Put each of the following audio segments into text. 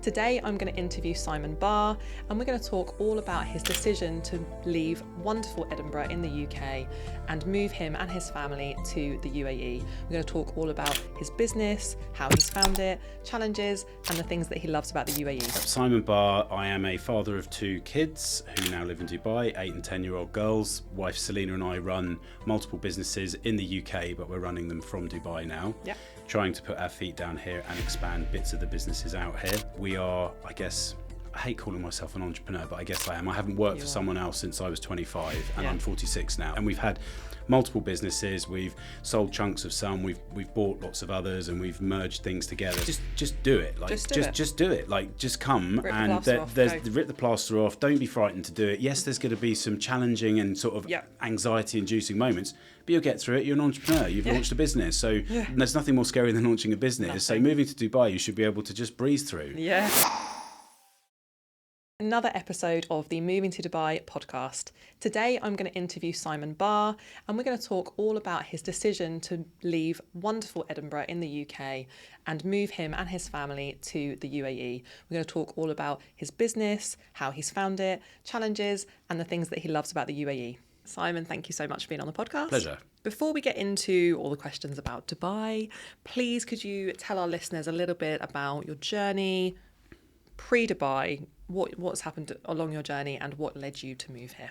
Today I'm going to interview Simon Barr and we're going to talk all about his decision to leave wonderful Edinburgh in the UK and move him and his family to the UAE. We're going to talk all about his business, how he's found it, challenges and the things that he loves about the UAE. Simon Barr, I am a father of two kids who now live in Dubai, 8 and 10-year-old girls. Wife Selena and I run multiple businesses in the UK, but we're running them from Dubai now. Yeah. Trying to put our feet down here and expand bits of the businesses out here. We are, I hate calling myself an entrepreneur, but I guess I am. I haven't worked for someone else since I was 25 and I'm 46 now. And we've had multiple businesses. We've sold chunks of some, we've bought lots of others, and we've merged things together. Just do it. Like just do it. Like just come rip and rip the plaster off. Don't be frightened to do it. Yes, there's going to be some challenging and sort of anxiety-inducing moments, but you'll get through it. You're an entrepreneur. You've launched a business, so there's nothing more scary than launching a business. Nothing. So moving to Dubai, you should be able to just breeze through. Yeah. Another episode of the Moving to Dubai podcast. Today I'm going to interview Simon Barr and we're going to talk all about his decision to leave wonderful Edinburgh in the UK and move him and his family to the UAE. We're going to talk all about his business, how he's found it, challenges and the things that he loves about the UAE. Simon, thank you so much for being on the podcast. Pleasure. Before we get into all the questions about Dubai, please could you tell our listeners a little bit about your journey pre-Dubai, what's happened along your journey and what led you to move here?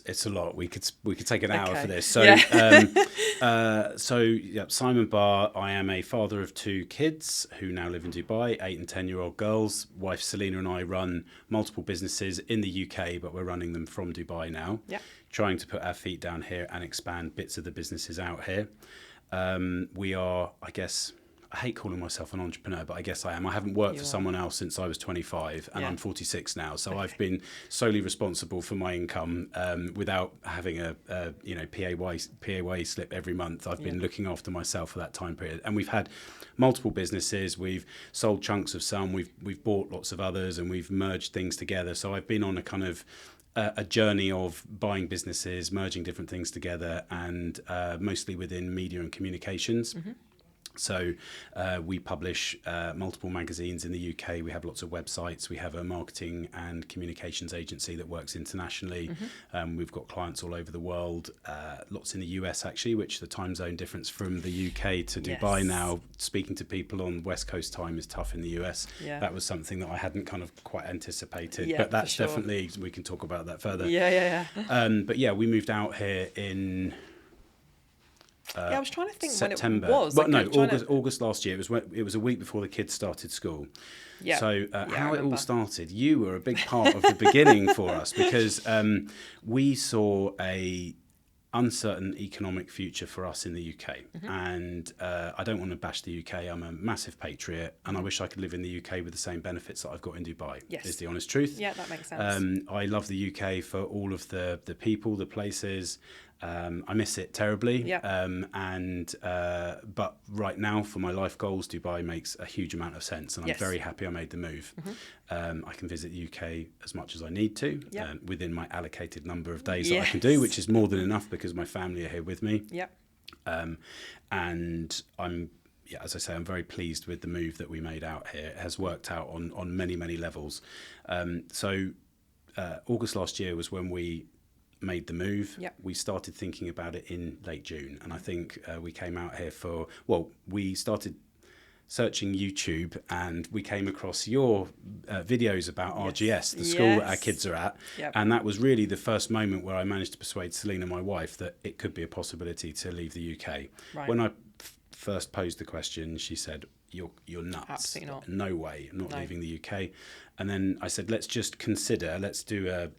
It's a lot. We could take an hour for this. So, Simon Barr, I am a father of two kids who now live in Dubai, 8 and 10-year-old girls. Wife Selena and I run multiple businesses in the UK, but we're running them from Dubai now. Yeah. Trying to put our feet down here and expand bits of the businesses out here. We are, I hate calling myself an entrepreneur, but I guess I am. I haven't worked for someone else since I was 25 and I'm 46 now. So I've been solely responsible for my income without having a PAYE slip every month. I've been looking after myself for that time period. And we've had multiple businesses. We've sold chunks of some. We've bought lots of others and we've merged things together. So I've been on a kind of a journey of buying businesses, merging different things together and mostly within media and communications. Mm-hmm. So we publish multiple magazines in the UK. We have lots of websites. We have a marketing and communications agency that works internationally. Mm-hmm. We've got clients all over the world, lots in the US actually, which the time zone difference from the UK to Dubai now, speaking to people on West Coast time is tough in the US. Yeah. That was something that I hadn't kind of quite anticipated, but that's definitely, we can talk about that further. But we moved out here in... I was trying to think September. When it was. August last year. It was a week before the kids started school. Yeah. So how it all started, you were a big part of the beginning for us because we saw a uncertain economic future for us in the UK. Mm-hmm. And I don't want to bash the UK. I'm a massive patriot and I wish I could live in the UK with the same benefits that I've got in Dubai, is the honest truth. Yeah, that makes sense. I love the UK for all of the people, the places. I miss it terribly. Yeah. But right now for my life goals, Dubai makes a huge amount of sense and I'm very happy I made the move. Mm-hmm. I can visit the UK as much as I need to within my allocated number of days that I can do, which is more than enough because my family are here with me. Yeah. And I'm, as I say, I'm very pleased with the move that we made out here. It has worked out on many, many levels. August last year was when we made the move. Yep. We started thinking about it in late June and I think we came out here we started searching YouTube and we came across your videos about RGS, the school that our kids are at. Yep. And that was really the first moment where I managed to persuade Selena, my wife, that it could be a possibility to leave the UK. Right. When I first posed the question, she said, you're nuts. Absolutely not. No way, I'm not leaving the UK. And then I said, let's just consider, let's do a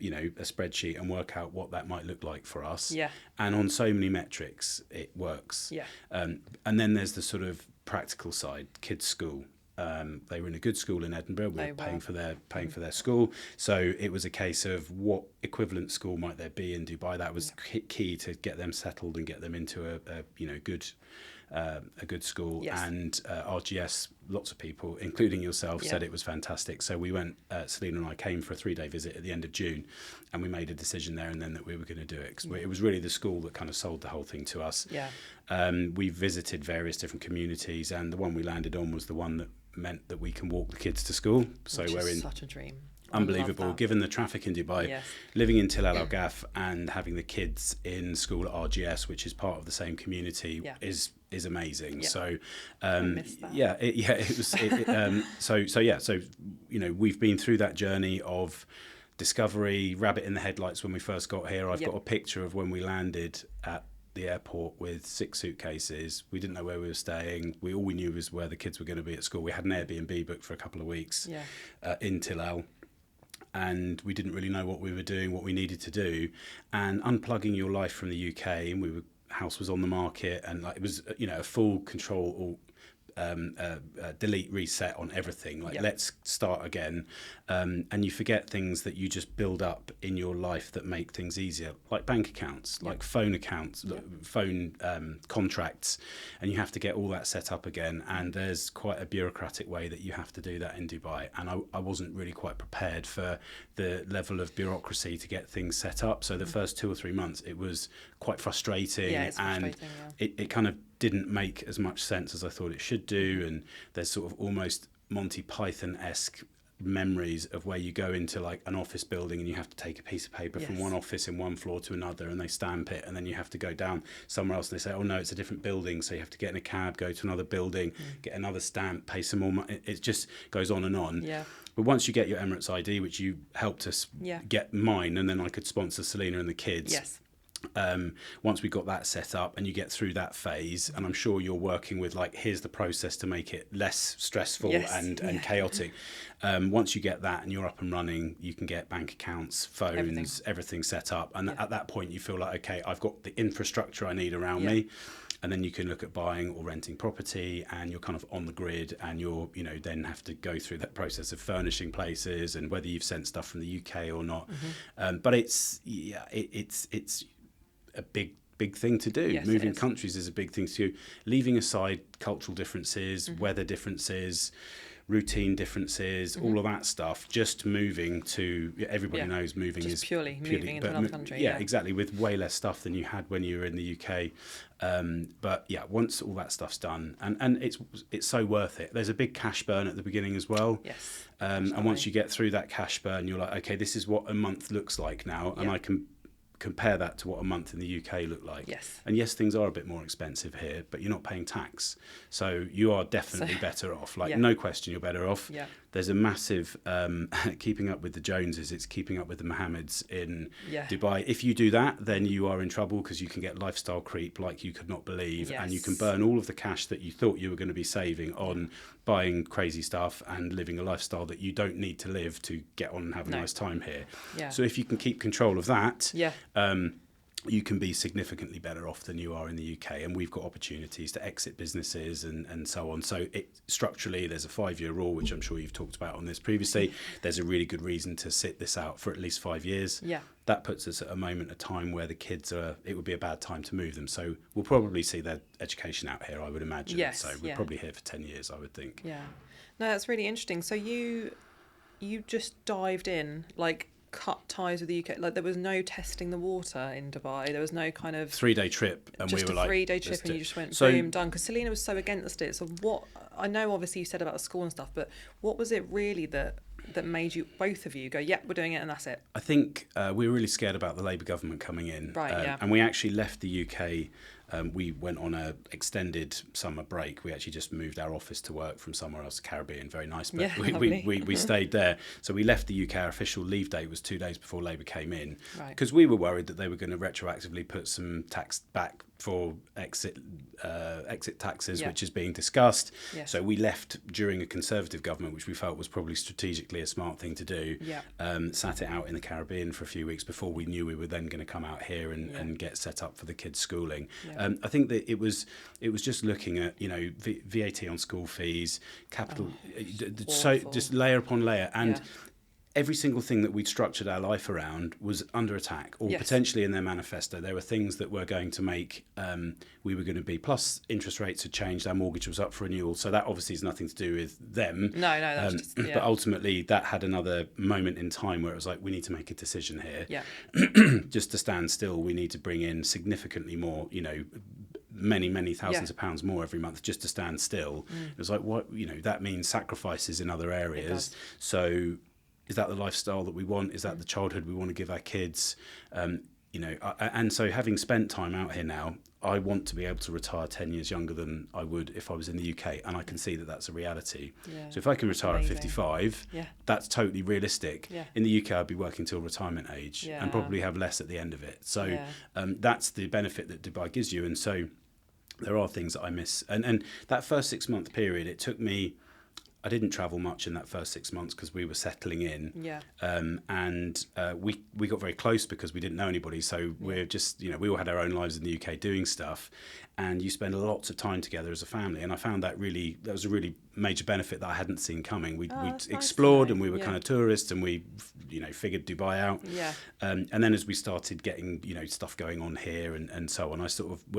spreadsheet and work out what that might look like for us. Yeah. And on so many metrics, it works. Yeah. And then there's the sort of practical side, kids' school. They were in a good school in Edinburgh. We were paying for their school. So it was a case of what equivalent school might there be in Dubai. That was key to get them settled and get them into a good school. Yes. And RGS, lots of people, including yourself, said it was fantastic. So we went, Selena and I came for a 3-day visit at the end of June and we made a decision there and then that we were going to do it. 'Cause it was really the school that kind of sold the whole thing to us. Yeah. We visited various different communities and the one we landed on was the one that meant that we can walk the kids to school. So Which we're is in such a dream. unbelievable, given the traffic in Dubai. Yes. Living in Til Al Gaf and having the kids in school at RGS, which is part of the same community, is amazing. Yeah. So I missed that. it was so you know, we've been through that journey of discovery, rabbit in the headlights when we first got here. I've got a picture of when we landed at the airport with 6 suitcases. We didn't know where we were staying. All we knew was where the kids were going to be at school. We had an Airbnb booked for a couple of weeks in Til Al, and we didn't really know what we were doing, what we needed to do. And unplugging your life from the UK, and house was on the market, and like it was, you know, a full control, delete, reset on everything. Like let's start again, and you forget things that you just build up in your life that make things easier, like bank accounts, like phone accounts, phone contracts, and you have to get all that set up again. And there's quite a bureaucratic way that you have to do that in Dubai, and I wasn't really quite prepared for the level of bureaucracy to get things set up. So the first 2 or 3 months it was quite frustrating, it kind of didn't make as much sense as I thought it should do. And there's sort of almost Monty Python-esque memories of where you go into like an office building and you have to take a piece of paper from one office in one floor to another, and they stamp it, and then you have to go down somewhere else and they say, oh no, it's a different building, so you have to get in a cab, go to another building, get another stamp, pay some more money. It just goes on and on. But once you get your Emirates ID, which you helped us get mine, and then I could sponsor Selena and the kids. Once we got that set up and you get through that phase, and I'm sure you're working with like, here's the process to make it less stressful and chaotic. Once you get that and you're up and running, you can get bank accounts, phones, everything set up. And at that point you feel like, okay, I've got the infrastructure I need around me. And then you can look at buying or renting property, and you're kind of on the grid, and you're, you know, then have to go through that process of furnishing places and whether you've sent stuff from the UK or not. But it's a big thing to do. Moving countries is a big thing to do. Leaving aside cultural differences, weather differences, routine differences, all of that stuff, just moving to, everybody knows moving just is purely moving into another country. Exactly, with way less stuff than you had when you were in the UK. But once all that stuff's done, and it's so worth it. There's a big cash burn at the beginning as well. And once you get through that cash burn, you're like, okay, this is what a month looks like now, and I can compare that to what a month in the UK looked like. And yes, things are a bit more expensive here, but you're not paying tax, so you are definitely better off. Like no question, you're better off. There's a massive keeping up with the Joneses. It's keeping up with the Mohammeds in Dubai. If you do that, then you are in trouble, because you can get lifestyle creep like you could not believe, and you can burn all of the cash that you thought you were going to be saving on buying crazy stuff and living a lifestyle that you don't need to live to get on and have a nice time here. So if you can keep control of that, you can be significantly better off than you are in the UK. And we've got opportunities to exit businesses and so on. So structurally, there's a 5-year rule, which I'm sure you've talked about on this previously. There's a really good reason to sit this out for at least 5 years. That puts us at a moment of time where the kids it would be a bad time to move them. So we'll probably see their education out here, I would imagine. So we're probably here for 10 years, I would think. No, that's really interesting. So you just dived in, like, cut ties with the UK. Like, there was no testing the water in Dubai. There was no kind of 3-day trip, and we were like, 3-day trip, and you just went boom, done. Because Selena was so against it. So what? I know obviously you said about the school and stuff, but what was it really that made you, both of you, go, we're doing it, and that's it? I think we were really scared about the Labour government coming in, and we actually left the UK. We went on a extended summer break. We actually just moved our office to work from somewhere else, Caribbean, very nice. But we stayed there. So we left the UK. Our official leave date was 2 days before Labour came in, because we were worried that they were going to retroactively put some tax back for exit taxes, which is being discussed. So we left during a Conservative government, which we felt was probably strategically a smart thing to do. Sat it out in the Caribbean for a few weeks before we knew we were then going to come out here and get set up for the kids' schooling. I think that it was just looking at, you know, VAT on school fees, capital, so just layer upon layer, and every single thing that we'd structured our life around was under attack, or potentially in their manifesto. There were things that were going to make, we were going to be, plus interest rates had changed, our mortgage was up for renewal, so that obviously has nothing to do with them. No, that's just, But ultimately that had another moment in time where it was like, we need to make a decision here. Just to stand still, we need to bring in significantly more, you know, many thousands of pounds more every month just to stand still. It was like, what, that means sacrifices in other areas. So is that the lifestyle that we want? Is that the childhood we want to give our kids? And so having spent time out here now, I want to be able to retire 10 years younger than I would if I was in the UK. And I can see that that's a reality. Yeah, so if I can retire at 55, that's totally realistic. Yeah. In the UK, I'd be working till retirement age and probably have less at the end of it. So that's the benefit that Dubai gives you. And so there are things that I miss. And that first 6-month period, it took me... I didn't travel much in that first 6 months because we were settling in. Yeah. And we got very close because we didn't know anybody. So we're just, we all had our own lives in the UK doing stuff. And you spend lots of time together as a family. And I found that was a really major benefit that I hadn't seen coming. We'd explored and we were kind of tourists and we, figured Dubai out. Yeah. And then as we started getting, stuff going on here and so on,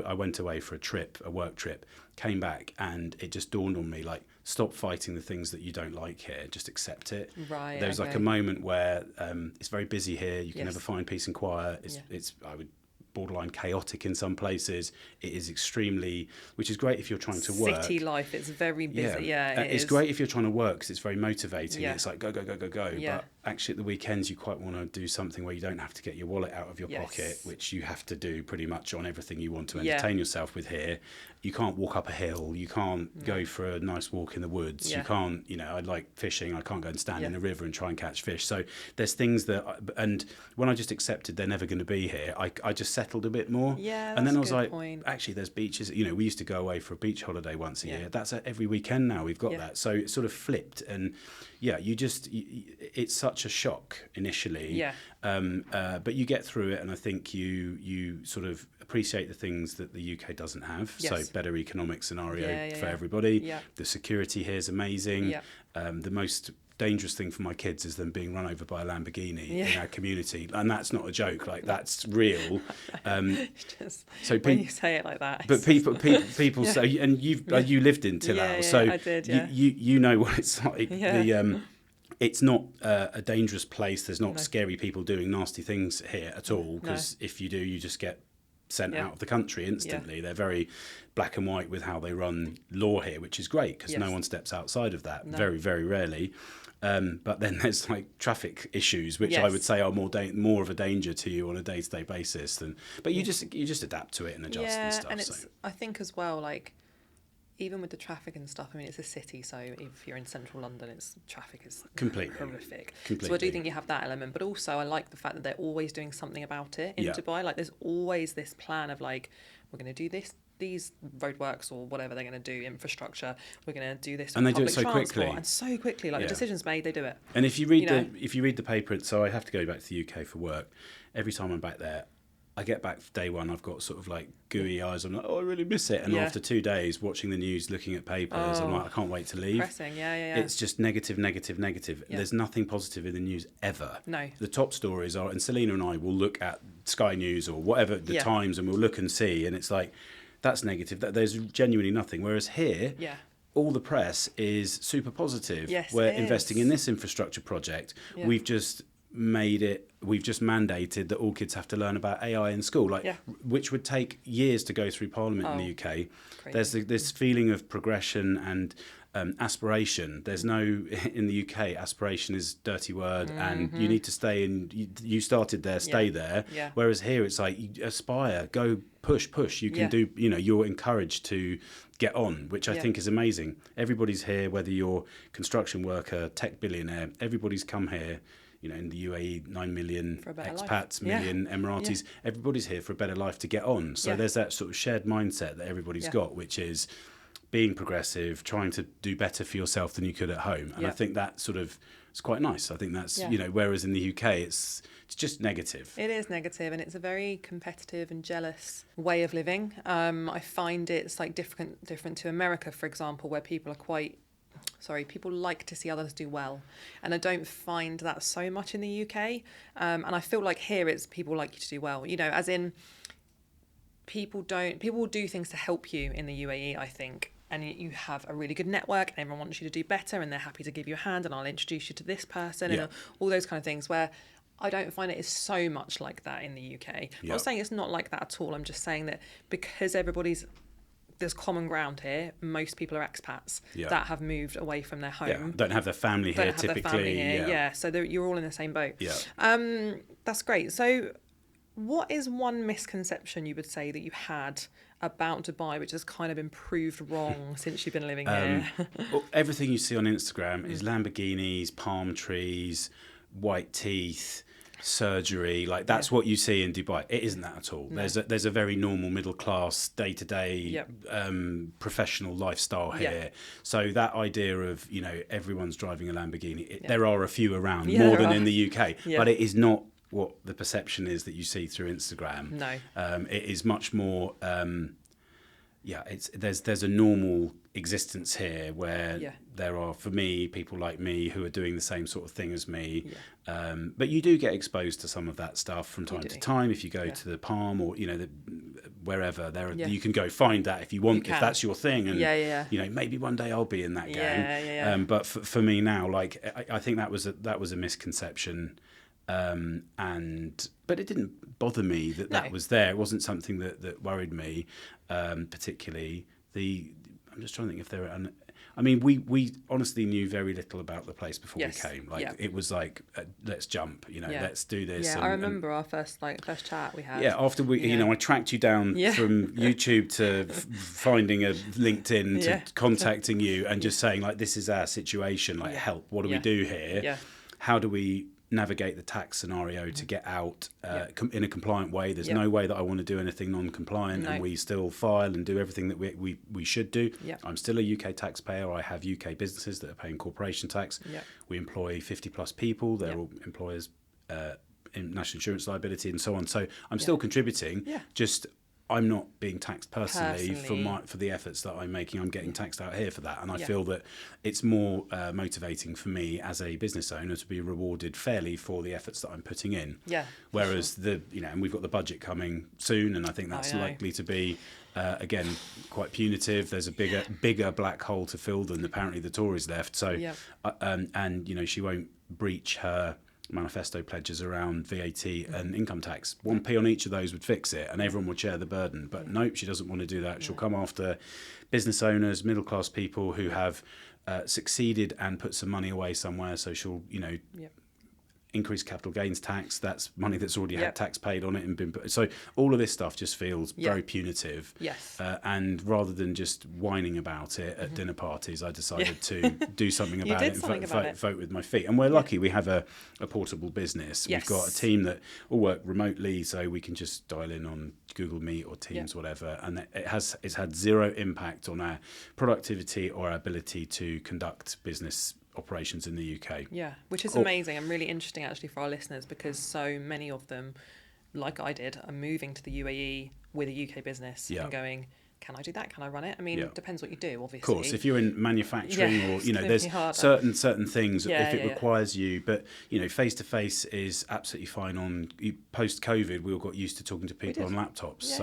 I went away for a work trip, came back, and it just dawned on me, like, stop fighting the things that you don't like here. Just accept it. Right. There's like a moment where it's very busy here. You can never find peace and quiet. It's I would borderline chaotic in some places. It is extremely, which is great if you're trying to work. City life, it's very busy. Yeah, it's great if you're trying to work because it's very motivating. Yeah. It's like go. Yeah. But actually at the weekends you quite want to do something where you don't have to get your wallet out of your pocket, which you have to do pretty much on everything you want to entertain yourself with here. You can't walk up a hill. You can't go for a nice walk in the woods. You can't, I like fishing. I can't go and stand in a river and try and catch fish. So there's things that, and when I just accepted they're never going to be here, I just settled a bit more. Yeah, that's and then I was like, actually, there's beaches. We used to go away for a beach holiday once a year. That's every weekend now. We've got that. So it sort of flipped, and it's such a shock initially. Yeah. But you get through it, and I think you sort of appreciate the things that the UK doesn't have. Yes. So better economic scenario for everybody. Yeah. The security here is amazing. Yeah. The most dangerous thing for my kids is them being run over by a Lamborghini in our community, and that's not a joke. Like, that's real. So when you say it like that, but people say, and you lived in Tilal, so I did, you know what it's like. Yeah. It's not a dangerous place. There's not scary people doing nasty things here at all, because if you do, you just get sent out of the country instantly. They're very black and white with how they run law here, which is great because no one steps outside of that. Very, very rarely. But then there's like traffic issues, which I would say are more of a danger to you on a day-to-day basis than. But you just adapt to it and adjust and stuff. And it's, I think as well, like, even with the traffic and stuff, I mean, it's a city, so if you're in central London, traffic is completely horrific. So I do think you have that element, but also I like the fact that they're always doing something about it in Dubai. Like, there's always this plan of like, we're going to do these roadworks or whatever they're going to do, infrastructure. We're going to do this, and they do it so quickly. And so quickly, like the decision's made, they do it. And if you read the paper, so I have to go back to the UK for work. Every time I'm back there, I get back day one, I've got sort of like gooey eyes. I'm like, I really miss it. And after 2 days watching the news, looking at papers, I'm like, I can't wait to leave. Depressing. Yeah. It's just negative. Yeah. There's nothing positive in the news ever. No. The top stories are, and Selena and I will look at Sky News or whatever, the Times, and we'll look and see, and it's like, that's negative. There's genuinely nothing. Whereas here, all the press is super positive. Yes, we're investing in this infrastructure project. Yeah. We've just mandated that all kids have to learn about AI in school, which would take years to go through Parliament in the UK. Crazy. There's this feeling of progression and aspiration. There's no, in the UK, aspiration is a dirty word, and you need to stay in. You started there, stay there. Yeah. Whereas here, it's like, you aspire, go, push. You can do. You're encouraged to get on, which I think is amazing. Everybody's here, whether you're construction worker, tech billionaire. Everybody's come here. In the UAE, 9 million expats, million Emiratis. Yeah. Everybody's here for a better life to get on. So there's that sort of shared mindset that everybody's got, which is being progressive, trying to do better for yourself than you could at home. And I think that sort of is quite nice. I think that's, whereas in the UK, it's just negative. It is negative, and it's a very competitive and jealous way of living. I find it's like different to America, for example, where people like to see others do well, and I don't find that so much in the UK. And I feel like here it's people like you to do well, as in people will do things to help you in the UAE, I think, and you have a really good network and everyone wants you to do better and they're happy to give you a hand and I'll introduce you to this person and all those kind of things, where I don't find it is so much like that in the UK. I'm not saying it's not like that at all. I'm just saying that because everybody's there's common ground here. Most people are expats Yeah. that have moved away from their home. Yeah, don't have their family here typically. Yeah, so you're all in the same boat. Yeah. That's great. So what is one misconception you would say that you had about Dubai which has kind of been proved wrong since you've been living here? Well, everything you see on Instagram is Lamborghinis, palm trees, white teeth, surgery. Like that's what you see in Dubai. It isn't that at all. No. There's a very normal middle class, day-to-day professional lifestyle here. So that idea of, you know, everyone's driving a Lamborghini, there are a few around, more than in the UK, but it is not what the perception is that you see through Instagram. No. It is much more there's a normal existence here where there are, for me, people like me who are doing the same sort of thing as me. But you do get exposed to some of that stuff from time to time. If you go to the Palm or, you know, wherever there, you can go find that if you want, if that's your thing. And, you know, maybe one day I'll be in that gang. But for me now, like, I think that was a misconception. But it didn't bother me that was there. It wasn't something that worried me particularly. I'm just trying to think if there are. I mean, we honestly knew very little about the place before we came. Like it was like, let's jump, you know, let's do this. Yeah, I remember our first chat we had. Yeah, after you know, I tracked you down from YouTube to finding a LinkedIn to contacting you and just saying like, this is our situation. Like, help. What do we do here? Yeah. How do we navigate the tax scenario to get out in a compliant way? There's no way that I want to do anything non-compliant, and we still file and do everything that we should do. I'm still a UK taxpayer. I have UK businesses that are paying corporation tax. We employ 50 plus people. They're all employers in national insurance liability and so on. So I'm still contributing. Just I'm not being taxed personally. For the efforts that I'm making. I'm getting taxed out here for that, and I feel that it's more motivating for me as a business owner to be rewarded fairly for the efforts that I'm putting in. Whereas and we've got the budget coming soon, and I think that's likely to be again quite punitive. There's a bigger black hole to fill than apparently the Tories left. So and you know, she won't breach her manifesto pledges around VAT and income tax. 1p on each of those would fix it, and everyone would share the burden. But nope, she doesn't want to do that. She'll come after business owners, middle class people who have succeeded and put some money away somewhere. So she'll, you know, increase capital gains tax. That's money that's already had tax paid on it and been put. So all of this stuff just feels very punitive. And rather than just whining about it at dinner parties, I decided to do something about it and vote with my feet. And we're lucky we have a portable business. We've got a team that all work remotely, so we can just dial in on Google Meet or Teams, whatever. And it's had zero impact on our productivity or our ability to conduct business operations in the UK. Yeah, which is amazing and really interesting actually for our listeners, because so many of them, like I did, are moving to the UAE with a UK business and going, can I do that? Can I run it? I mean, it depends what you do, obviously. Of course, if you're in manufacturing or, you know, there's certain things if it requires you, but, you know, face-to-face is absolutely fine. On post-COVID, we all got used to talking to people on laptops.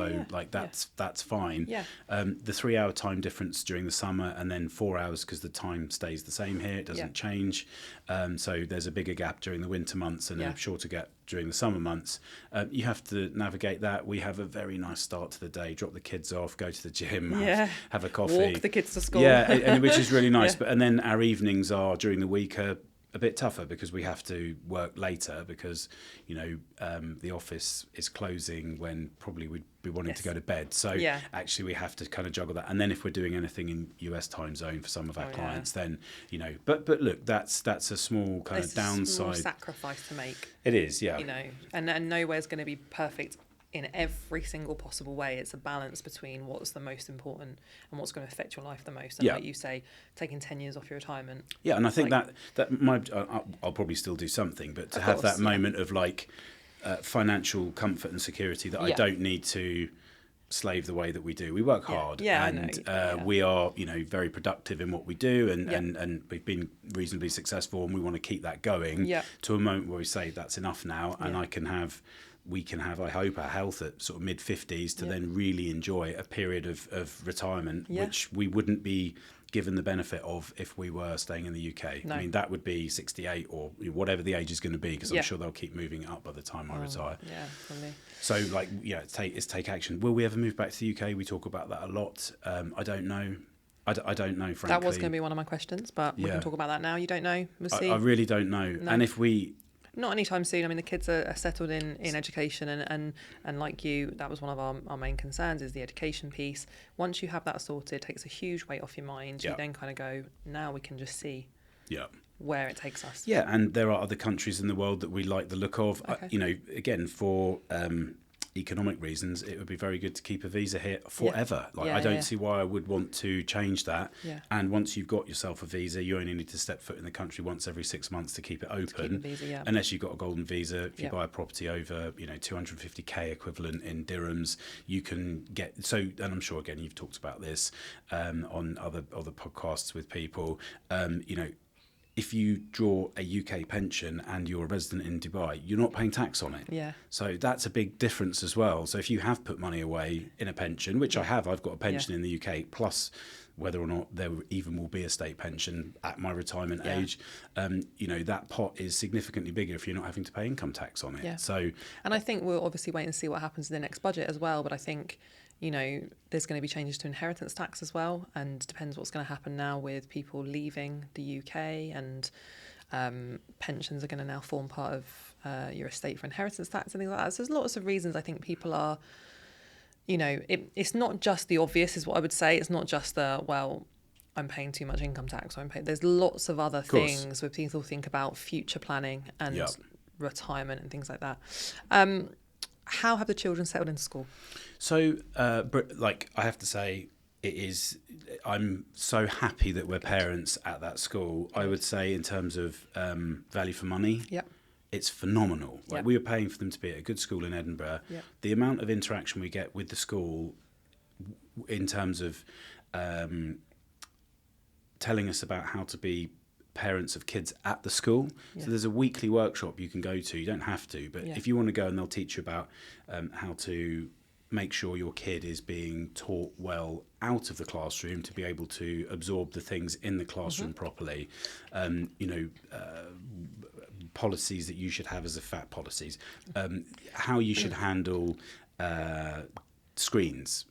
That's fine. The 3 hour time difference during the summer, and then 4 hours because the time stays the same here. It doesn't change. So there's a bigger gap during the winter months and a shorter gap during the summer months. You have to navigate that. We have a very nice start to the day, drop the kids off, go to the gym, have a coffee, walk the kids to school, which is really nice. But and then our evenings are during the week are a bit tougher because we have to work later because, you know, the office is closing when probably we'd be wanting to go to bed. So actually we have to kind of juggle that. And then if we're doing anything in US time zone for some of our clients, then, you know, but look, that's a small kind of downside. Small sacrifice to make. It is, yeah. You know, and nowhere's going to be perfect in every single possible way. It's a balance between what's the most important and what's going to affect your life the most. And like you say, taking 10 years off your retirement. Yeah, and I think I'll probably still do something, but to have that moment of like financial comfort and security that I don't need to slave the way that we do. We work hard and we are, you know, very productive in what we do and we've been reasonably successful, and we want to keep that going to a moment where we say that's enough now, and we can have, I hope, our health at sort of mid-50s to then really enjoy a period of retirement, which we wouldn't be given the benefit of if we were staying in the UK. No. I mean, that would be 68 or whatever the age is going to be, because I'm sure they'll keep moving up by the time I retire. Yeah, probably. So, like, it's take action. Will we ever move back to the UK? We talk about that a lot. I don't know. I don't know, frankly. That was going to be one of my questions, but we can talk about that now. You don't know? We'll see. I really don't know. No. And if we... Not anytime soon. I mean, the kids are settled in education, and like you, that was one of our main concerns, is the education piece. Once you have that sorted, it takes a huge weight off your mind. You then kind of go, now we can just see where it takes us. Yeah, and there are other countries in the world that we like the look of. Okay. Again, for economic reasons, it would be very good to keep a visa here forever. I don't see why I would want to change that. And once you've got yourself a visa, you only need to step foot in the country once every 6 months to keep it open. Visa, unless you've got a golden visa. If you buy a property over 250k equivalent in dirhams, you can get and I'm sure again you've talked about this on other podcasts with people. If you draw a UK pension and you're a resident in Dubai, you're not paying tax on it. Yeah. So that's a big difference as well. So if you have put money away in a pension, which I have, I've got a pension in the UK, plus whether or not there even will be a state pension at my retirement age, that pot is significantly bigger if you're not having to pay income tax on it. Yeah. So, and I think we'll obviously wait and see what happens in the next budget as well. But I think, there's going to be changes to inheritance tax as well, and depends what's going to happen now with people leaving the UK, and pensions are going to now form part of your estate for inheritance tax and things like that. So there's lots of reasons I think people are, it's not just the obvious is what I would say. It's not just I'm paying too much income tax, or there's lots of other things where people think about future planning and retirement and things like that. How have the children settled into school? So, I have to say, I'm so happy that we're parents at that school. I would say in terms of value for money, it's phenomenal. We were paying for them to be at a good school in Edinburgh. The amount of interaction we get with the school in terms of telling us about how to be parents of kids at the school. So there's a weekly workshop you can go to. You don't have to, but if you want to go, and they'll teach you about how to make sure your kid is being taught well out of the classroom to be able to absorb the things in the classroom properly. Policies that you should have as policies, how you should handle screens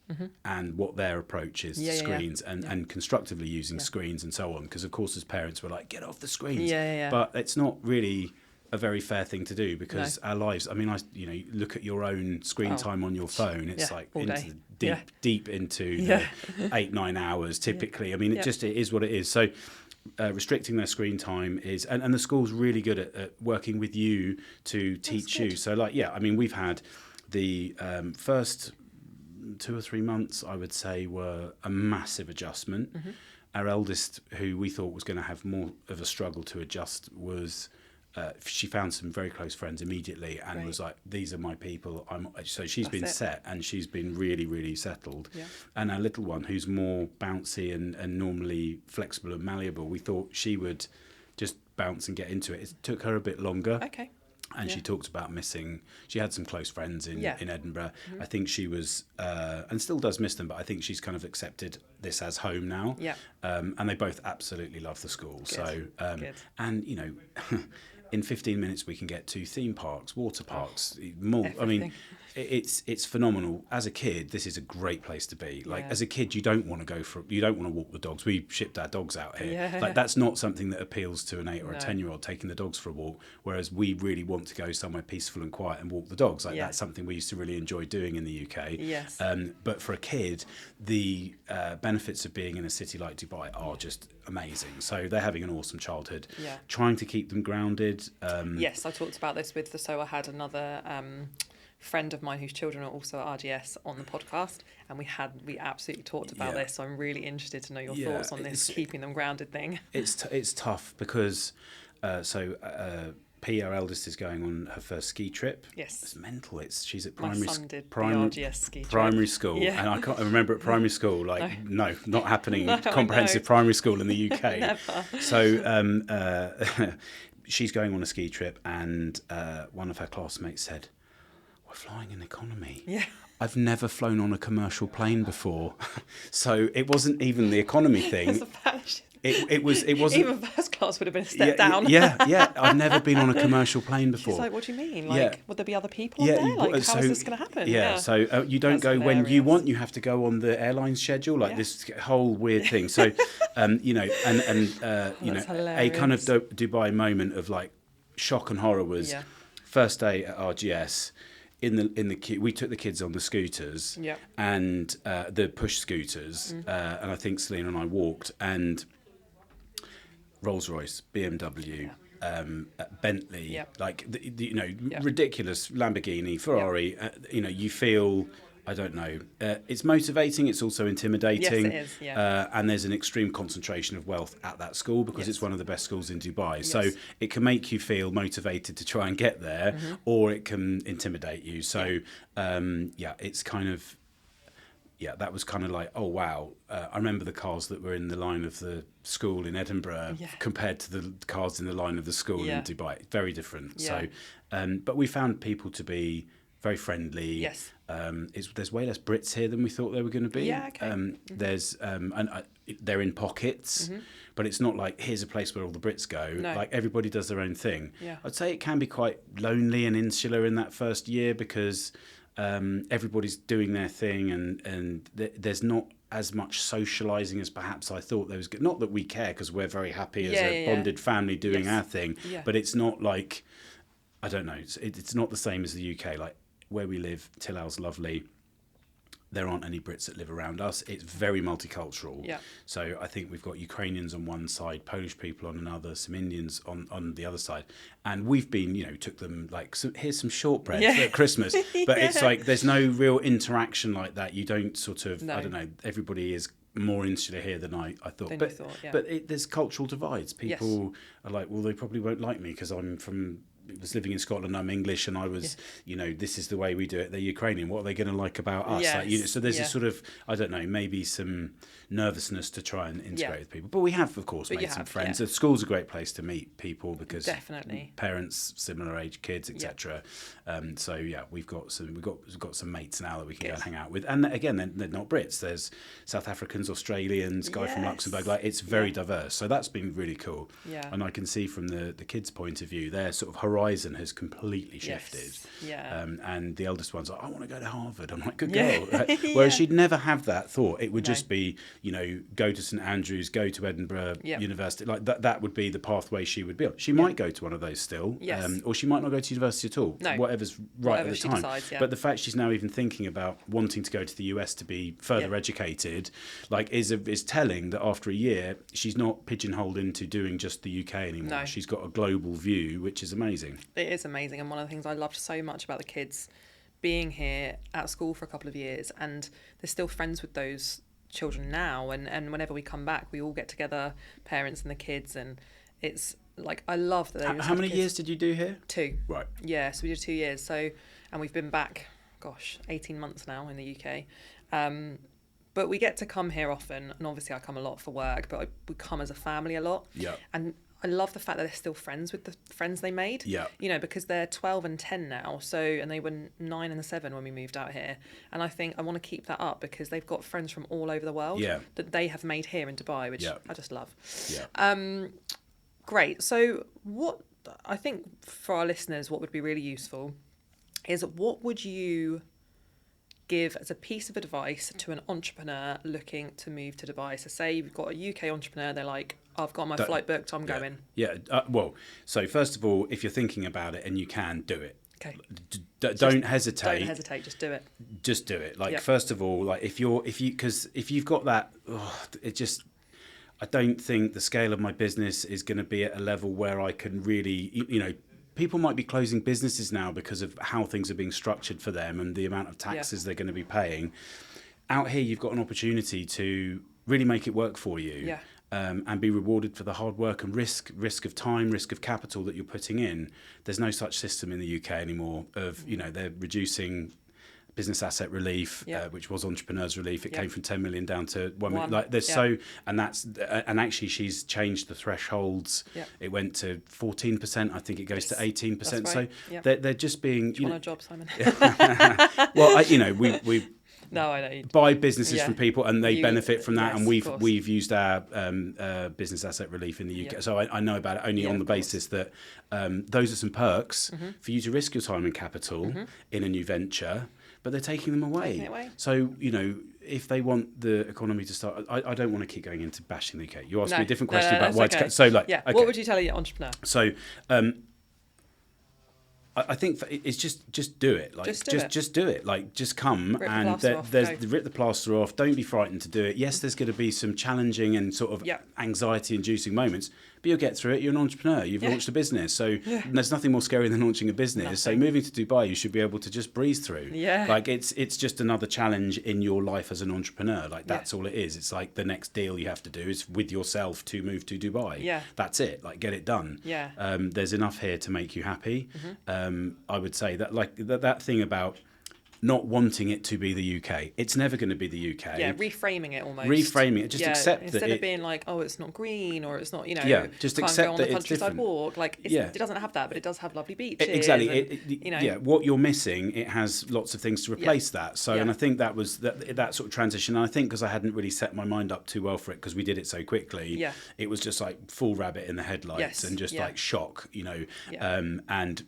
and what their approach is to screens and constructively using screens and so on, because of course as parents we're like, get off the screens, but it's not really a very fair thing to do, because our lives, I mean, you look at your own screen time on your phone, it's like into deep into 8-9 hours typically. I mean, it is what it is. So restricting their screen time is, and the school's really good at working with you to teach you. So we've had the first 2 or 3 months, I would say, were a massive adjustment. Our eldest, who we thought was going to have more of a struggle to adjust, was she found some very close friends immediately and was like, these are my people. So she's been set, and she's been really, really settled. And our little one, who's more bouncy and normally flexible and malleable, we thought she would just bounce and get into it. It took her a bit longer. Okay. And she talked about missing. She had some close friends in Edinburgh. I think she was, and still does miss them, but I think she's kind of accepted this as home now. And they both absolutely love the school. Good. So, and in 15 minutes we can get to theme parks, water parks, more. Everything. I mean, it's phenomenal. As a kid, this is a great place to be. As a kid, you don't want to walk the dogs. We shipped our dogs out here. That's not something that appeals to an 8 or a 10-year-old, taking the dogs for a walk. Whereas we really want to go somewhere peaceful and quiet and walk the dogs. That's something we used to really enjoy doing in the UK. Yes. But for a kid, the benefits of being in a city like Dubai are just amazing. So they're having an awesome childhood. Trying to keep them grounded. Yes, I talked about this so I had another friend of mine whose children are also at RGS on the podcast, and we absolutely talked about this. So I'm really interested to know your thoughts on this keeping them grounded thing. It's tough because P, our eldest, is going on her first ski trip. Yes, it's mental. She's at my son did the RGS ski primary school, and I can't remember at primary school. No, not happening. Comprehensive primary school in the UK. Never. So she's going on a ski trip, and one of her classmates said, "We're flying in economy." I've never flown on a commercial plane before. So it wasn't even the economy thing. It wasn't even first class would have been a step down. Yeah. I've never been on a commercial plane before. She's like, what do you mean? Like, would there be other people on there? Like, how is this going to happen? So you don't go when you want. You have to go on the airline schedule. Like this whole weird thing. So, you know, a kind of Dubai moment of like shock and horror was first day at RGS. In the queue, we took the kids on the scooters and the push scooters, and I think Selena and I walked, and Rolls-Royce, BMW, Bentley, like ridiculous Lamborghini, Ferrari. You feel, I don't know. It's motivating. It's also intimidating. Yes, it is. Yeah. And there's an extreme concentration of wealth at that school because it's one of the best schools in Dubai. So it can make you feel motivated to try and get there, or it can intimidate you. So it's kind of. Yeah, that was kind of like, oh, wow. I remember the cars that were in the line of the school in Edinburgh compared to the cars in the line of the school in Dubai. Very different. Yeah. So, but we found people to be very friendly. Yes. There's way less Brits here than we thought there were going to be. Yeah, okay. There's they're in pockets, but it's not like here's a place where all the Brits go. No. Like everybody does their own thing. Yeah. I'd say it can be quite lonely and insular in that first year because everybody's doing their thing and there's not as much socialising as perhaps I thought there was. Not that we care because we're very happy as a bonded family doing our thing, but it's not like, I don't know, it's not the same as the UK. Like where we live, Tillal's lovely. There aren't any Brits that live around us. It's very multicultural. Yeah. So I think we've got Ukrainians on one side, Polish people on another, some Indians on the other side. And we've been, took them like, here's some shortbread at Christmas. But it's like, there's no real interaction like that. You don't sort of, I don't know, everybody is more insular here than I thought. But there's cultural divides. People are like, well, they probably won't like me because I'm was living in Scotland, I'm English, and I was, this is the way we do it. They're Ukrainian. What are they going to like about us? Yes. Like, so there's a sort of, I don't know, maybe some nervousness to try and integrate with people. But we have, of course, made some friends. The school's a great place to meet people because parents, similar age kids, etc. We've got some mates now that we can go and hang out with. And again, they're not Brits. There's South Africans, Australians, guy from Luxembourg. Like it's very diverse. So that's been really cool. Yeah. And I can see from the kids' point of view, their sort of horizon has completely shifted. Yeah. And the eldest one's like, I want to go to Harvard. I'm like, good girl. Whereas she'd never have that thought. It would just be, go to St Andrews, go to Edinburgh University. Like that would be the pathway she would be on. She might go to one of those still. Yes. Or she might not go to university at all. No. Whatever's right at the time. Decides, But the fact she's now even thinking about wanting to go to the US to be further educated, like is telling that after a year, she's not pigeonholed into doing just the UK anymore. No. She's got a global view, which is amazing. It is amazing, and one of the things I loved so much about the kids being here at school for a couple of years, and they're still friends with those children now, and whenever we come back we all get together, parents and the kids, and it's like I love that they How many years did you do here? 2. Right. Yeah, so we did 2 years, so, and we've been back 18 months now in the UK, but we get to come here often, and obviously I come a lot for work, but we come as a family a lot. Yeah. And I love the fact that they're still friends with the friends they made. Yeah. Because they're 12 and 10 now. So, and they were 9 and 7 when we moved out here. And I think I want to keep that up because they've got friends from all over the world that they have made here in Dubai, which I just love. Yeah. Great. So what I think for our listeners, what would be really useful is what would you give as a piece of advice to an entrepreneur looking to move to Dubai? So say you've got a UK entrepreneur, they're like, I've got my flight booked, I'm going. Yeah. So first of all, if you're thinking about it and you can, do it. Okay. Don't hesitate. Don't hesitate. Just do it. Just do it. Like first of all, like if you've got that, I don't think the scale of my business is going to be at a level where I can really, people might be closing businesses now because of how things are being structured for them and the amount of taxes they're going to be paying. Out here, you've got an opportunity to really make it work for you. Yeah. And be rewarded for the hard work and risk of time, risk of capital that you're putting in. There's no such system in the UK anymore of, they're reducing business asset relief, which was entrepreneurs relief. It came from 10 million down to 1 million. Like there's and actually she's changed the thresholds. It went to 14%. I think it goes to 18%. Right. So they're just being. Do you want a job, Simon? Well, we. No, I know. Buy businesses from people, and they benefit from that. Yes, and we've used our business asset relief in the UK, so I know about it only on the basis that those are some perks for you to risk your time and capital in a new venture, but they're taking them away. Taking it away. So if they want the economy to start, I don't want to keep going into bashing the UK. You asked me a different question about why. Okay. So okay. What would you tell an entrepreneur? So. I think it's just do it. Like just do it. Like just come and rip the plaster off. Don't be frightened to do it. Yes, there's going to be some challenging and sort of anxiety-inducing moments, but you'll get through it. You're an entrepreneur. You've launched a business, so there's nothing more scary than launching a business. Nothing. So moving to Dubai, you should be able to just breeze through. Yeah. Like it's just another challenge in your life as an entrepreneur. Like that's all it is. It's like the next deal you have to do is with yourself to move to Dubai. Yeah. That's it. Like get it done. Yeah. There's enough here to make you happy. I would say that like that thing about not wanting it to be the UK. It's never going to be the UK. Yeah, reframing it almost. Reframing it. Just accept instead that of being like, oh, it's not green or it's not, just can't accept go on that the it's different. walk. Like, it doesn't have that, but it does have lovely beaches. Exactly. What you're missing, it has lots of things to replace that. So, and I think that was that sort of transition. And I think because I hadn't really set my mind up too well for it because we did it so quickly, it was just like full rabbit in the headlights and just like shock, and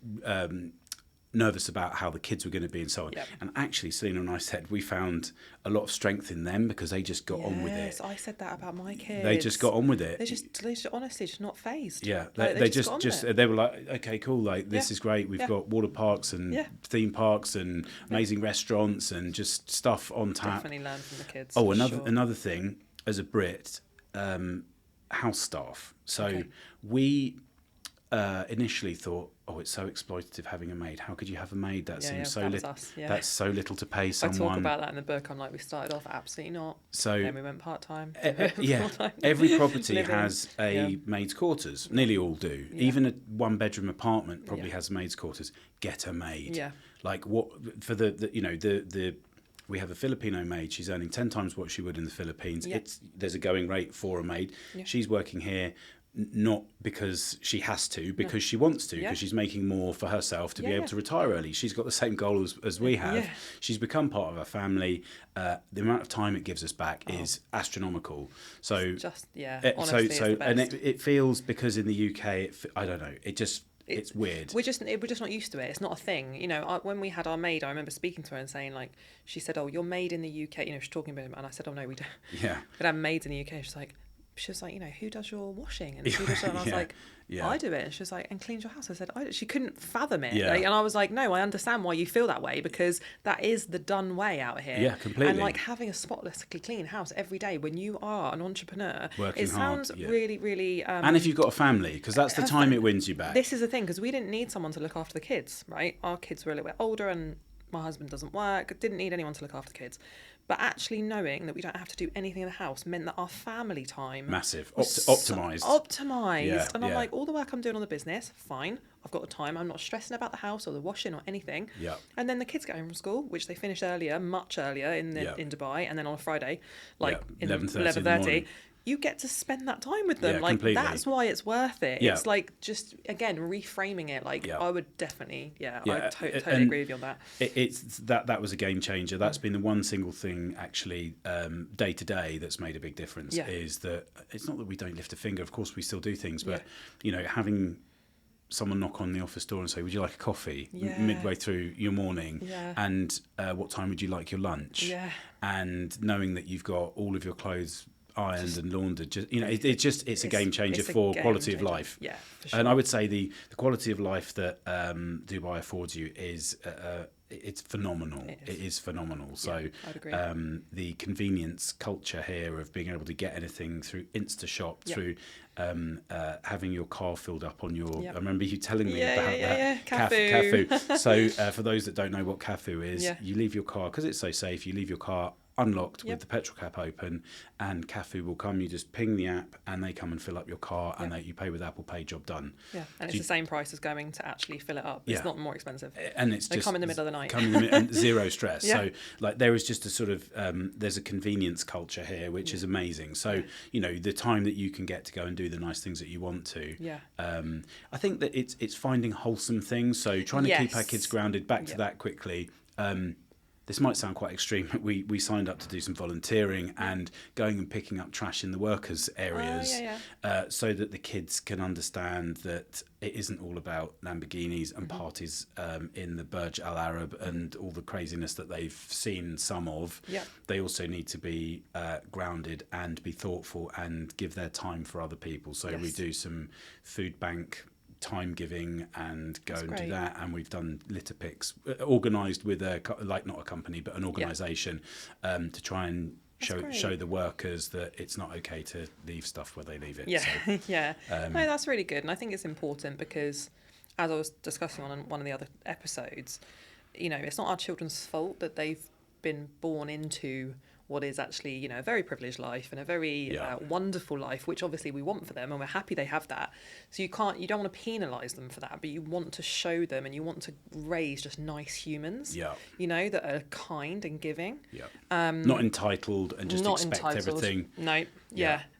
nervous about how the kids were going to be and so on. And actually, Selena and I said we found a lot of strength in them because they just got on with it. Yes, I said that about my kids. They just got on with it. They just honestly just not phased. Yeah, like, they just they were like, okay, cool, like this is great. We've got water parks and theme parks and amazing restaurants and just stuff on tap. Definitely learn from the kids. Oh, another thing as a Brit, house staff. So we initially thought, oh, it's so exploitative having a maid. How could you have a maid? That seems so little. That's so little to pay someone. I talk about that in the book. I'm like, we started off absolutely not. So then we went part-time. Every property has a maid's quarters. Nearly all do. Even a one-bedroom apartment probably has maid's quarters. Get a maid. Yeah. Like what for we have a Filipino maid. She's earning 10 times what she would in the Philippines. There's a going rate for a maid. She's working here. Not because she has to, because she wants to, because she's making more for herself to be able to retire early. She's got the same goal as we have. Yeah. She's become part of our family. The amount of time it gives us back is astronomical. So it's just honestly, it's the best. And it feels, because in the UK, I don't know, it's weird. We're just not used to it. It's not a thing. When we had our maid, I remember speaking to her and saying, like, she said, "Oh, your maid in the UK." She's talking about it, and I said, "Oh no, we don't. Yeah, we don't have maids in the UK." She was like, who does your washing? And who does that? And I was like, I do it. And she was like, and cleans your house. I said, she couldn't fathom it. And I was like, no, I understand why you feel that way, because that is the done way out here. Yeah, completely. And like having a spotlessly clean house every day when you are an entrepreneur, working it sounds really, really... and if you've got a family, because that's the time it wins you back. This is the thing, because we didn't need someone to look after the kids, right? Our kids were a little bit older and my husband doesn't work, didn't need anyone to look after the kids. But actually knowing that we don't have to do anything in the house meant that our family time... Massive. Optimised. Optimised. Yeah, and I'm like, all the work I'm doing on the business, fine. I've got the time. I'm not stressing about the house or the washing or anything. Yeah. And then the kids get home from school, which they finish earlier, much earlier in Dubai. And then on a Friday, like 11:30. You get to spend that time with them. Like, completely. That's why it's worth it. Yeah. It's like, just, again, reframing it. Like, I would definitely, I totally agree with you on that. That was a game changer. That's been the one single thing, actually, day to day that's made a big difference, is that it's not that we don't lift a finger. Of course, we still do things. But, having someone knock on the office door and say, would you like a coffee midway through your morning? And what time would you like your lunch? And knowing that you've got all of your clothes ironed and laundered, it's a game changer for quality of life. Yeah, for sure. And I would say the quality of life that Dubai affords you is it's phenomenal. It is phenomenal. So I'd agree. The convenience culture here of being able to get anything through InstaShop, through having your car filled up on your... I remember you telling me about that. Cafu. So for those that don't know what Cafu is, you leave your car, because it's so safe, you leave your car unlocked with the petrol cap open, and Cafu will come. You just ping the app and they come and fill up your car, and you pay with Apple Pay, job done. Yeah, and it's the same price as going to actually fill it up. It's not more expensive. And they come in the middle of the night. And zero stress. So like there is just a sort of there's a convenience culture here, which is amazing. So you know, the time that you can get to go and do the nice things that you want to. I think that it's finding wholesome things. So trying to keep our kids grounded. Back to that quickly. This might sound quite extreme, but we signed up to do some volunteering and going and picking up trash in the workers' areas so that the kids can understand that it isn't all about Lamborghinis and parties in the Burj Al Arab and all the craziness that they've seen some of. They also need to be grounded and be thoughtful and give their time for other people. So we do some food bank time giving and go and do that, and we've done litter picks organised with not a company but an organisation to try and show the workers that it's not okay to leave stuff where they leave it. No, that's really good, and I think it's important because, as I was discussing on one of the other episodes, you know, it's not our children's fault that they've been born into what is actually, you know, a very privileged life and a very wonderful life, which obviously we want for them, and we're happy they have that. So you don't want to penalise them for that, but you want to show them and you want to raise just nice humans, you know, that are kind and giving. Not entitled and just expect everything. No,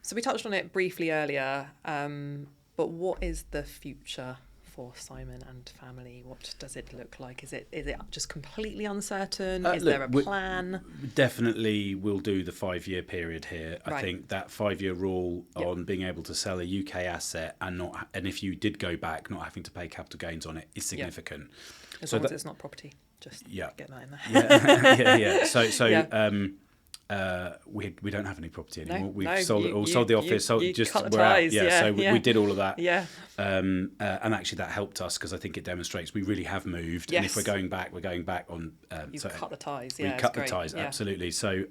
So we touched on it briefly earlier, but what is the future for Simon and family? What does it look like? Is it just completely uncertain? Is there a plan? Definitely we'll do the 5-year period here. I think that 5-year rule on being able to sell a UK asset and if you did go back, not having to pay capital gains on it is significant. As long as it's not property. Just get that in there. So we don't have any property anymore. We've sold the office. So we did all of that. And actually that helped us because I think it demonstrates we really have moved. And if we're going back on. Cut the ties. We cut the ties. Absolutely. So.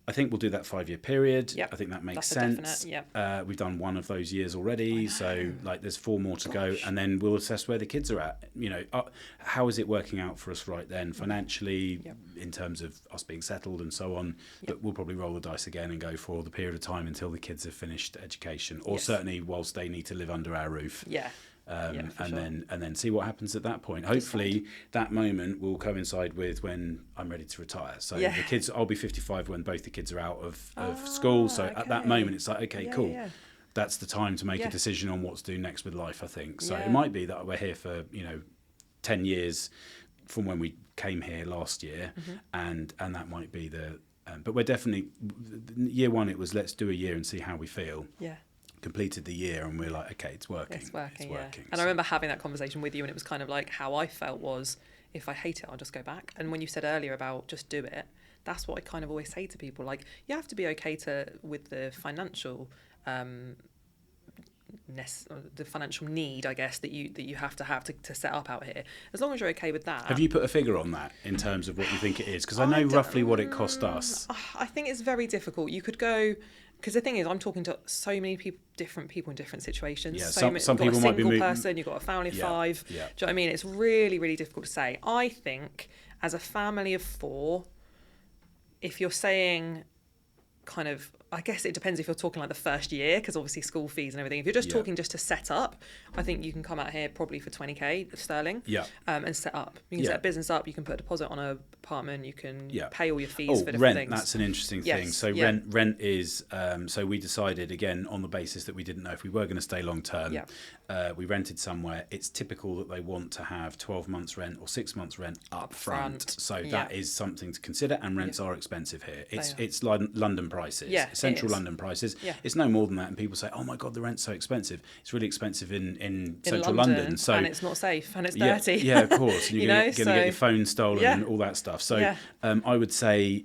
I think we'll do that 5-year period. I think that makes sense. We've done one of those years already, so like there's 4 more to go, and then we'll assess where the kids are at. You know, how is it working out for us right then financially, in terms of us being settled and so on. But we'll probably roll the dice again and go for the period of time until the kids have finished education, or certainly whilst they need to live under our roof. And then see what happens at that point. Hopefully that moment will coincide with when I'm ready to retire. So the kids, I'll be 55 when both the kids are out of school. So at that moment it's like, cool. That's the time to make a decision on what to do next with life, I think. So it might be that we're here for, 10 years from when we came here last year, and that might be but we're definitely, year 1 it was let's do a year and see how we feel. Completed the year and we're like, okay, it's working. It's working. And I remember having that conversation with you, and it was kind of like how I felt was, if I hate it, I'll just go back. And when you said earlier about just do it, that's what I kind of always say to people. Like, you have to be okay with the financial need, I guess, that you have to set up out here. As long as you're okay with that. Have you put a figure on that in terms of what you think it is? Because I know roughly what it cost us. I think it's very difficult. You could go. Because the thing is, I'm talking to so many different people in different situations. Some people might be moving. You've got a single person, you've got a family of 5. Do you know what I mean? It's really, really difficult to say. I think as a family of 4, if you're saying kind of, I guess it depends if you're talking like the first year, because obviously school fees and everything. If you're just talking just to set up, I think you can come out here probably for 20k sterling and set up. You can set a business up, you can put a deposit on an apartment, you can pay all your fees for different things. That's an interesting thing. So rent is, so we decided again on the basis that we didn't know if we were going to stay long term. We rented somewhere. It's typical that they want to have 12 months rent or 6 months rent up front. So that is something to consider, and rents are expensive here. It's London prices. Central London prices. It's no more than that, and people say, "Oh my God, the rent's so expensive." It's really expensive in central London. So and it's not safe and it's dirty. Yeah, of course. And you're going to get your phone stolen and all that stuff. So I would say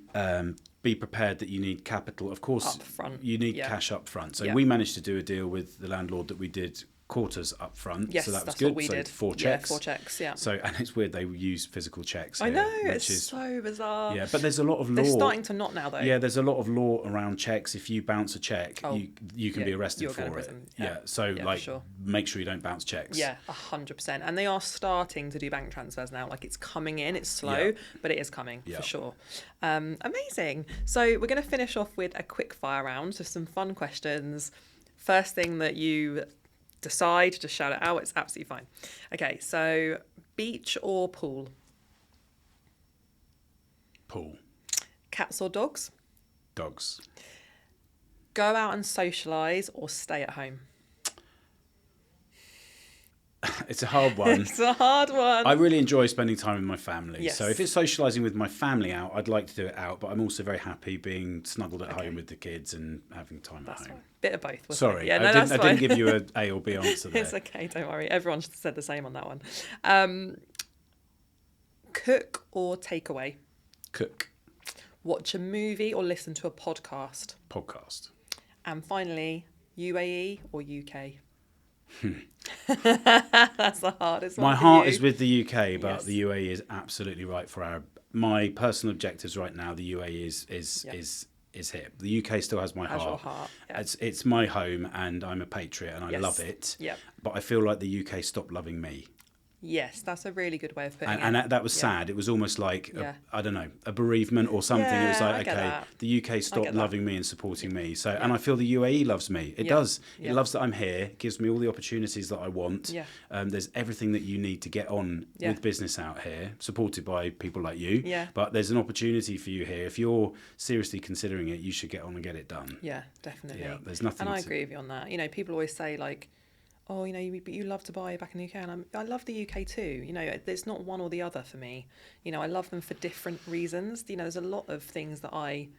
be prepared that you need capital. Of course, Up front. you need cash up front. So Yeah. we managed to do a deal with the landlord that we did quarters up front. Yes, so that was that's good. what we did. 4 checks. 4 checks, yeah. So, and it's weird, they use physical checks I here, know, which it's is so bizarre. Yeah, but there's a lot of law. They're starting to not now, though. Yeah, there's a lot of law around checks. If you bounce a check, Oh, you can be arrested you're going for to it. prison. Yeah, so for like sure. make sure you don't bounce checks. Yeah, 100%. And they are starting to do bank transfers now. Like, it's coming in. It's slow, but it is coming for sure. Amazing. So we're going to finish off with a quick fire round, so some fun questions. First thing that you decide, just shout it out. It's absolutely fine. Okay, so beach or pool? Pool. Cats or dogs? Dogs. Go out and socialise or stay at home? It's a hard one. It's a hard one. I really enjoy spending time with my family. Yes. So if it's socialising with my family out, I'd like to do it out, but I'm also very happy being snuggled at home with the kids and having time at home. Fine. Bit of both. Sorry, Yeah, no, I didn't give you an A or B answer there. It's okay, don't worry. Everyone said the same on that one. Cook or takeaway? Cook. Watch a movie or listen to a podcast? Podcast. And finally, UAE or UK? That's the hardest one. My for heart you. is with the UK, but Yes. the UAE is absolutely right for my personal objectives right now. The UAE is here. The UK still has my Has heart. your heart, yeah. It's my home, and I'm a patriot, and I Yes. love it. Yep. But I feel like the UK stopped loving me. Yes, that's a really good way of putting it. And that was sad. It was almost like, Yeah. I don't know, a bereavement or something. It was Yeah, I like, get okay, that. the UK stopped that. loving me and supporting me. So, and I feel the UAE loves me. It Yeah. does. Yeah. It loves that I'm here. It gives me all the opportunities that I want. Yeah. There's everything that you need to get on Yeah. with business out here, supported by people like you. Yeah. But there's an opportunity for you here. If you're seriously considering it, you should get on and get it done. Yeah, definitely. Yeah, there's nothing And I to- agree with you on that. You know, people always say like, oh, you know, you love Dubai back in the UK, and I love the UK too. You know, it's not one or the other for me. You know, I love them for different reasons. You know, there's a lot of things that I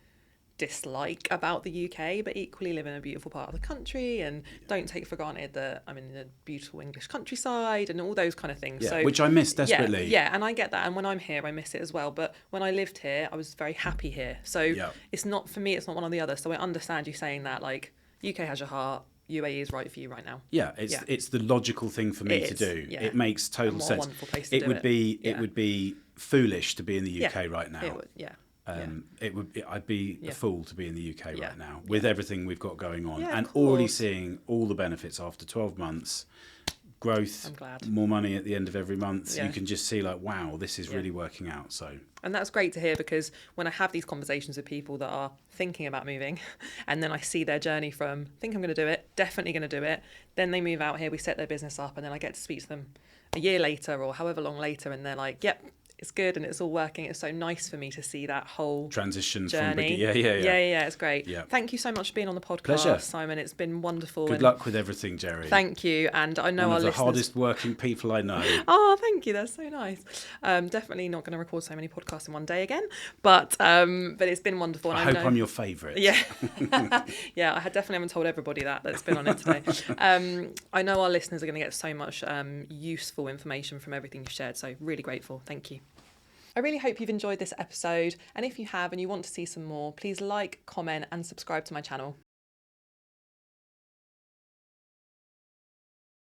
dislike about the UK, but equally live in a beautiful part of the country and don't take for granted that I'm in the beautiful English countryside and all those kind of things. Yeah, So which I miss desperately. Yeah, and I get that. And when I'm here, I miss it as well. But when I lived here, I was very happy here. So it's not, for me, it's not one or the other. So I understand you saying that, like, UK has your heart, UAE is right for you right now. Yeah, it's the logical thing for me to do. Yeah. It makes total And what a sense. wonderful place to It do would it. be Yeah. it would be foolish to be in the UK Yeah, right now. It would, yeah. I'd be a Yeah. fool to be in the UK Yeah. right now with everything we've got going on, Yeah, of and already course. seeing all the benefits after 12 months. Growth, I'm glad. more money at the end of every month. Yeah. You can just see like, wow, this is really working out. So And that's great to hear, because when I have these conversations with people that are thinking about moving, and then I see their journey from think I'm going to do it, definitely going to do it, then they move out here, we set their business up, and then I get to speak to them a year later or however long later, and they're like, yep, it's good and it's all working. It's so nice for me to see that whole transitions journey. from Yeah, it's great. Yeah. Thank you so much for being on the podcast, Pleasure. Simon. It's been wonderful. Good and luck with everything, Jeri. Thank you. And I know One our of the listeners... hardest working people I know. Oh, thank you. That's so nice. Definitely not going to record so many podcasts in one day again, but it's been wonderful. And I hope know... I'm your favourite. Yeah, yeah. I definitely haven't told everybody that's been on it today. I know our listeners are going to get so much useful information from everything you've shared. So really grateful. Thank you. I really hope you've enjoyed this episode, and if you have and you want to see some more, please like, comment and subscribe to my channel.